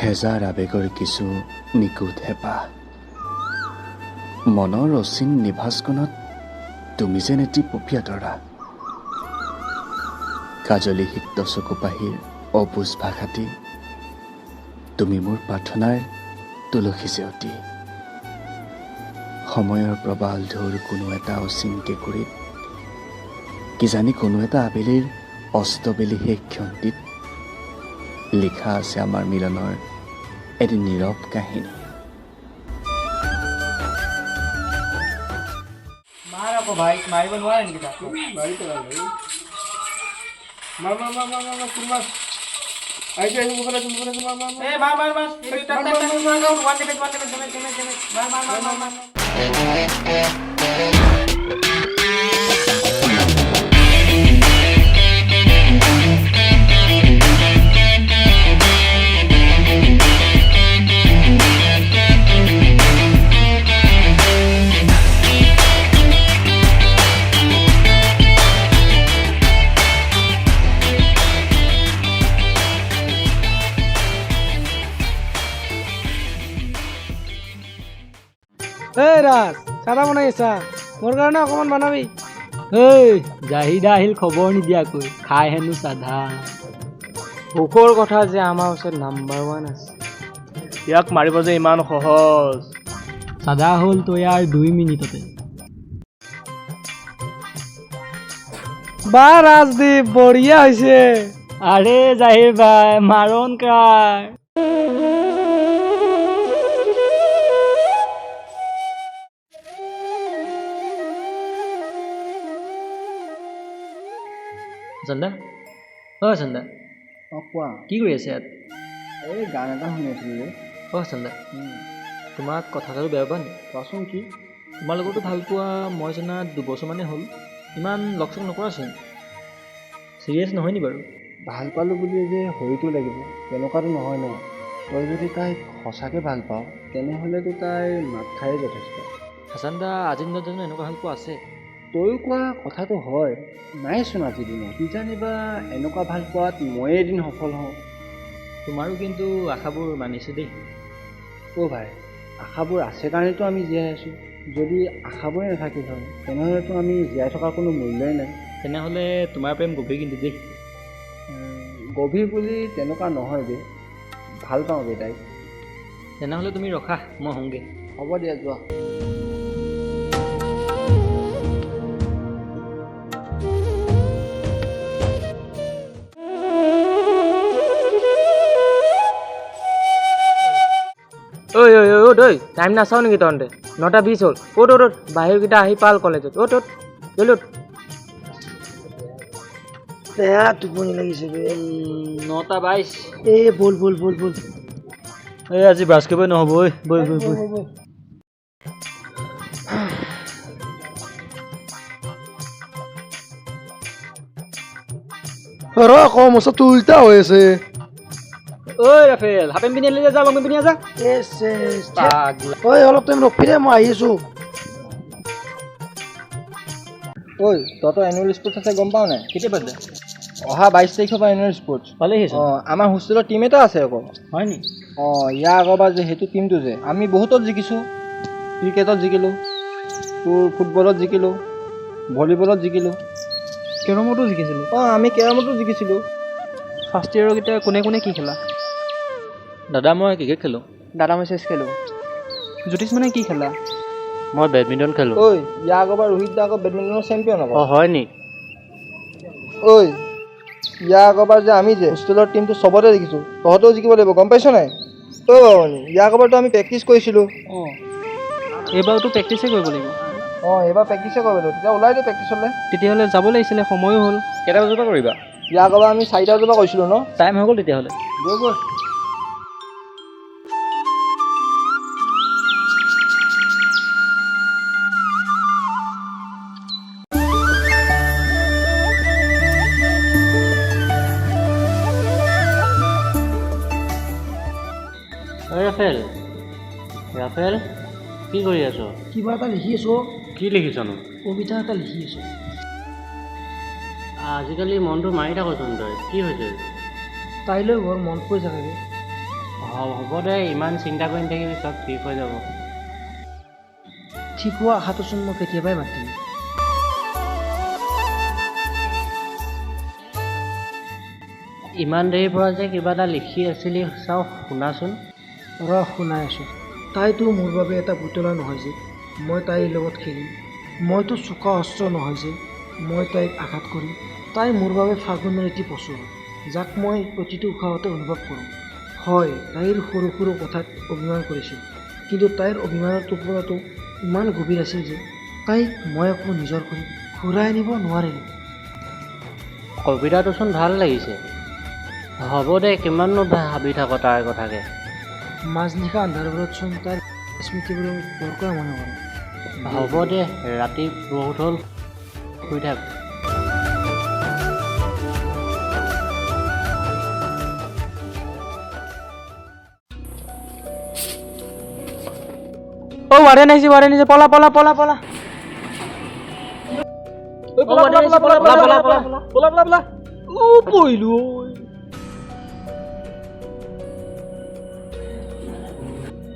হেজাৰ আবেগৰ কিছু নিকুত হেঁপাহ মনৰ অচিন নিভাঁজকণত তুমি যেন এটি পপীয়া তৰা কাজলি সিক্ত চকু পাহিৰ অবুজ ভাষাটি তুমি মোৰ প্ৰাৰ্থনাৰ তুলসী জেউতি সময়ৰ প্ৰবাল ঢৌৰ কোনো এটা অচিন কেঁকুৰিত কিজানি কোনো এটা আবেলিৰ অস্তবেলি শেষ ক্ষন্তিত লিখা আছে আমাৰ মিলনৰ এটি নীৰৱ কাহিনী মাৰ আকৌ ভাই মাৰিব নোৱাৰে নেকি তাক মাৰি পেলাল মাৰ মাৰ মাৰ মাৰ মাৰ মাৰ কোনোবা আহিছে আহিছে মোবাইল আছে মাৰ মাৰ মাৰ এই মাৰ মাৰ মাৰ এই টাক টাক টাক মাৰ গাও ওৱান ডেমেজ মাৰ মাৰ মাৰ মাৰ এই ৰাজ চাদা বনাইছা মোৰ কাৰণে অকণমান বনাবি এই জাহিদা আহিল খবৰ নিদিয়াকৈ খাই হেনো চাধা ভোকৰ কথা যে আমাৰ ওচৰত নাম্বাৰ 1 আছে ইয়াক মাৰিব যে ইমান সহজ চাধা হ'ল তৈয়াৰ 2 মিনিটতে বা ৰাজদীপ বঢ়িয়া হৈছে আৰে জাহিৰ ভাই মাৰণ কাৰ চন্দা চন্দা অঁ কোৱা কি কৰি আছে ইয়াত এই গান এটা শুনি আছিলোঁ চন্দা তোমাক কথা এটাটো বেয়া পোৱা নেকি কোৱাচোন কি তোমাৰ লগতো ভাল পোৱা মই জনাত 2 বছৰমানেই হ'ল ইমান লগ চগ নকৰাচোন চিৰিয়াছ নহয় নি বাৰু ভাল পালোঁ বুলি যে হয়তো লাগিব তেনেকুৱাটো নহয় ন তই যদি তাইক সঁচাকৈ ভাল পাওঁ তেনেহ'লেতো তাইৰ মাত খায়ে যথেষ্ট হাছান দা আজিৰ দিনত জানো এনেকুৱা ভাল পোৱা আছে তয়ো কোৱা কথাটো হয় নাইচোন আজিৰ দিনত কিজানিবা এনেকুৱা ভাল পোৱাত ময়ে এদিন সফল হওঁ তোমাৰো কিন্তু আশাবোৰ মানিছোঁ দেই অ' ভাই আশাবোৰ আছে কাৰণেতো আমি জীয়াই আছোঁ যদি আশাবোৰে নাথাকিল হয় তেনেহ'লেতো আমি জীয়াই থকাৰ কোনো মূল্যই নাই তেনেহ'লে তোমাৰ প্ৰেম গভীৰ কিন্তু দেই গভীৰ বুলি তেনেকুৱা নহয় বে ভাল পাওঁ বে তাইক তেনেহ'লে তুমি ৰখা মই হওঁগৈ হ'ব দিয়া যোৱা ঐ টাইম নাচাওঁ নেকি তহঁতে 9:20 হ'ল অ'ত বাহিৰকেইটা আহি পাল কলেজত অ'ত বেয়া টোপনি লাগিছে 9:22 এই বল এই আজি ব্ৰাছ কৰিবই নহ'ব ঐ বৈ ৰ কম ওচৰত উল্টা হৈ আছে ঐ ৰাফেল হাফ পেণ্ট পিন্ধি আহিলে যা লং পেণ্ট পিন্ধি যা ঐ অলপ টাইম ৰখি দে মই আহি আছোঁ ঐ তহঁতৰ এনুৱেল স্পৰ্টছ আছে গম পাৱ নাই কেতিয়া পাতিলে অহা 22 তাৰিখৰ পৰা এনুৱেল স্পৰ্টছ ভালেই হৈছে অঁ আমাৰ হোষ্টেলৰ টীম এটা আছে আকৌ হয় নি অঁ ইয়াৰ আগৰবাৰ যে সেইটো টীমটো যে আমি বহুতত জিকিছোঁ ক্ৰিকেটত জিকিলোঁ তোৰ ফুটবলত জিকিলোঁ ভলীবলত জিকিলোঁ কেৰমতো জিকিছিলোঁ অঁ আমি কেৰমতো জিকিছিলোঁ ফাৰ্ষ্ট ইয়েৰৰকেইটা কোনে কি খেলা দাদা মই ক্ৰিকেট খেলোঁ দাদা মই চেছ খেলোঁ জ্যোতিষ মানে কি খেলা মই বেডমিণ্টন খেলোঁ ঐ ইয়াৰ আগৰবাৰ ৰোহিত দা আকৌ বেডমিণ্টনৰ চেম্পিয়ন আকৌ হয় নি ঐ ইয়াৰ আগৰবাৰ যে আমি যে হোষ্টেলৰ টীমটো চবতে জিকিছোঁ তহঁতেও জিকিব লাগিব গম পাইছ নাই ঐ বাবনি ইয়াৰ আগৰবাৰতো আমি প্ৰেক্টিচ কৰিছিলোঁ অঁ এইবাৰতো প্ৰেক্টিচে কৰিব লাগিব অঁ এইবাৰ প্ৰেক্টিচে কৰিব লাগিব তেতিয়া ওলাই দে প্ৰেক্টিচলৈ তেতিয়াহ'লে যাব লাগিছিলে সময়ো হ'ল কেইটা বজাৰ পৰা কৰিবা ইয়াৰ আগৰবাৰ আমি 4টা বজাৰ পৰা কৰিছিলোঁ ন টাইম হৈ গ'ল তেতিয়াহ'লে গৈ ৰাফেল কি কৰি আছ কিবা এটা লিখি আছোঁ কি লিখিছনো কবিতা এটা লিখি আছোঁ আজিকালি মনটো মাৰি থাকচোন তই কি হৈছে তাইলৈ বৰ মন পৰি থাকে হ'ব দে, ইমান চিন্তা কৰি নাথাকিবি, চব ঠিক হৈ যাব। ঠিক হোৱা আশাটোচোন মই কেতিয়াবাই মাতিম। ইমান দেৰিৰ পৰা যে কিবা এটা লিখি আছিলি, চাওঁ শুনাচোন। শুনাই আছোঁ। তাইতো মোৰ বাবে এটা পুতলা নহয় যে মই তাইৰ লগত খেলিম। মইতো চোকা অস্ত্ৰ নহয় যে মই তাইক আঘাত কৰিম। তাই মোৰ বাবে ফাগুনৰ এটি পচোৱা, যাক মই প্ৰতিটো উশাহতে অনুভৱ কৰোঁ। হয়, তাইৰ সৰু সৰু কথাত অভিমান কৰিছিল, কিন্তু তাইৰ অভিমানৰ টোপোলাটো ইমান গভীৰ আছিল যে তাইক মই আকৌ নিজৰ কৰি ঘূৰাই আনিব নোৱাৰিলোঁ। কবিতাটোচোন ভাল লাগিছে। হ'ব দে, কিমাননো ভাবি থাক তাৰ কথাকে। মাজনিশা আন্ধাৰবোৰতচোন তাইৰ স্মৃতিবোৰ বৰকৈ মনে কৰে। হ'ব দে, ৰাতি বহুত হ'ল, শুই থাক। ৱাৰ্ডেন আহিছে, পলা।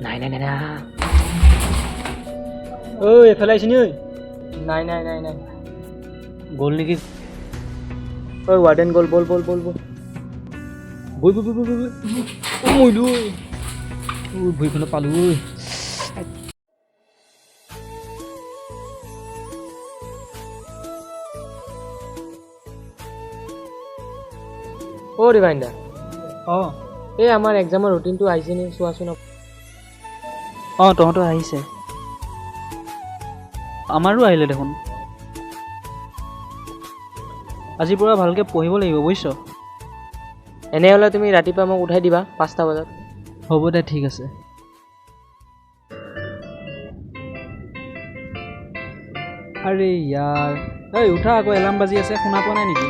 নাই এফালে আহিছে নি? নাই গ'ল নেকি? ৱাৰ্ডেন গ'ল, বল। মৰিলো ভৰিখনত পালো। ডিভাইন দা, অঁ এই আমাৰ এক্সামৰ ৰুটিনটো আহিছে নি চোৱাচোন। তহঁতৰ আহিছে। আমাৰো আহিলে দেখোন। আজিৰ পৰা ভালকৈ পঢ়িব লাগিব বুজিছ। এনেহ'লে তুমি ৰাতিপুৱা মোক উঠাই দিবা 5টা বজাত। হ'ব দে, ঠিক আছে। আৰে ইয়াৰ, উঠা আকৌ, এলাৰ্ম বাজি আছে, শুনা পোৱা নাই নেকি?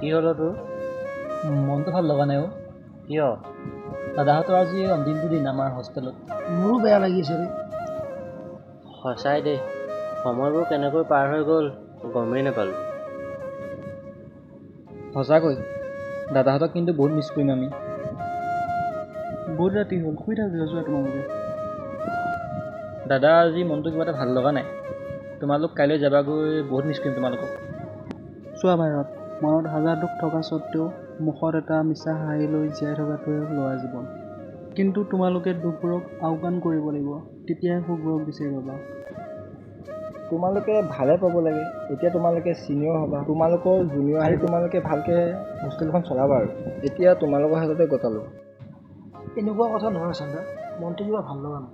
কি হ'ল তোৰ? মনটো ভাল লগা নাই অ'। কিয়? দাদাহঁতৰ আজি অন্তিমটো দিন আমাৰ হোষ্টেলত। মোৰো বেয়া লাগিছে ৰে। সঁচাই দেই, সময়বোৰ কেনেকৈ পাৰ হৈ গ'ল গমেই নাপালোঁ। সঁচাকৈ দাদাহঁতক কিন্তু বহুত মিছ কৰিম আমি। বহুত ৰাতি হ'ল, শুই থাক যোৱা তোমালোকে। দাদা আজি মনটো কিবা এটা ভাল লগা নাই। তোমালোক কাইলৈ যাবাগৈ, বহুত মিছ কৰিম তোমালোকক। চোৱা ভাৰত, মনত হাজাৰ দুখ থকা স্বত্বেও মুখত এটা মিছা হাঁহি লৈ জীয়াই থকাটোৱে ল'ৰা জীৱন। কিন্তু তোমালোকে দুখবোৰক আওকাণ কৰিব লাগিব, তেতিয়াহে সুখবোৰক বিচাৰি পাবা। তোমালোকে ভালে পাব লাগে। এতিয়া তোমালোকে চিনিয়ৰ হ'বা, তোমালোকৰ জুনিয়ৰ আহি তোমালোকে ভালকৈ হোষ্টেলখন চলাবা। আৰু এতিয়া তোমালোকৰ হাততে গতালো। এনেকুৱা কথা নহয় চান্দা, মনটো কিবা ভাল লগা নাই।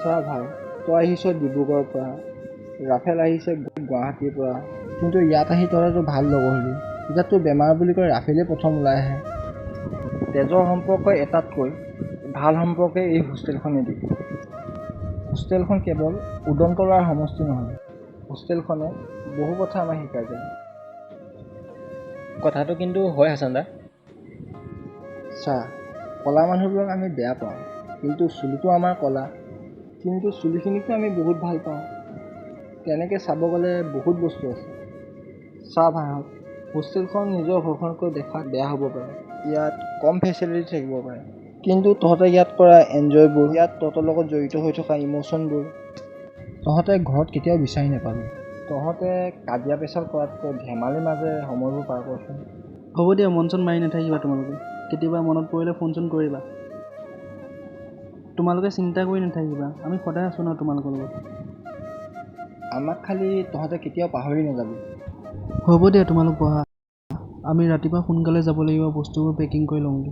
চা ভাই, তই আহিছ ডিব্ৰুগড়ৰ পৰা, ৰাফেল আহিছে গুৱাহাটীৰ পৰা, কিন্তু ইয়াত আহি তইতো ভাল লগৰ হ'লি। এতিয়া তোৰ বেমাৰ বুলি কৈ ৰাফেলেই প্ৰথম ওলাই আহে। তেজৰ সম্পৰ্ক এটাতকৈ ভাল সম্পৰ্কে এই হোষ্টেলখনে দিয়ে। হোষ্টেলখন কেৱল উদন্ত ল'ৰাৰ সমষ্টি নহয়, হোষ্টেলখনে বহু কথা আমাক শিকাই যায়। কথাটো কিন্তু হয় হাচান্দা। চা, ক'লা মানুহবোৰক আমি বেয়া পাওঁ, কিন্তু চুলিটো আমাৰ ক'লা, কিন্তু চুলিখিনিকো আমি বহুত ভাল পাওঁ। তেনেকৈ চাব গ'লে বহুত বস্তু আছে। চা ভাইহঁত, হোষ্টেলখন নিজৰ ঘৰখনকৈ দেখাত বেয়া হ'ব পাৰে, ইয়াত কম ফেচিলিটি থাকিব পাৰে, কিন্তু তহঁতে ইয়াত কৰা এনজয়বোৰ, ইয়াত তহঁতৰ লগত জড়িত হৈ থকা ইম'শ্যনবোৰ তহঁতে ঘৰত কেতিয়াও বিচাৰি নাপাবি। তহঁতে কাজিয়া পেচাল কৰাতকৈ ধেমালি মাজে সময়বোৰ পাৰ কৰচোন। হ'ব দিয়া, মন চন মাৰি নাথাকিবা তোমালোকে। কেতিয়াবা মনত পৰিলে ফোন চোন কৰিবা। তোমালোকে চিন্তা কৰি নাথাকিবা, আমি সদায় আছোঁ ন তোমালোকৰ লগত। আমাক খালি তহঁতে কেতিয়াও পাহৰি নাযাবি। হ'ব দিয়া, তোমালোক পঢ়া। আমি ৰাতিপুৱা সোনকালে যাব লাগিব, বস্তুবোৰ পেকিং কৰি লওঁগৈ।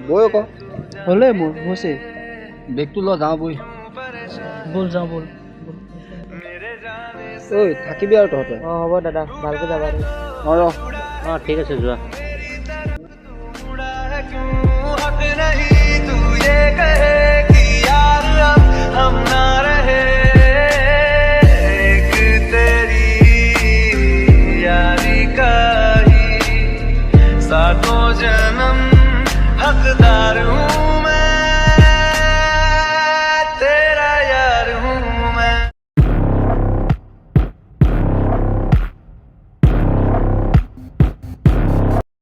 বৈ আকৌ হ'লে মোৰ হৈছে বেগটো ল যাওঁ বৈ ব'ল যাওঁ ব'ল ঐ থাকিবি আৰু তহঁতে অঁ হ'ব দাদা ভালকৈ যাবা দেই ৰ অঁ ঠিক আছে যোৱা हक नहीं तू ये कहे कि यार अब हम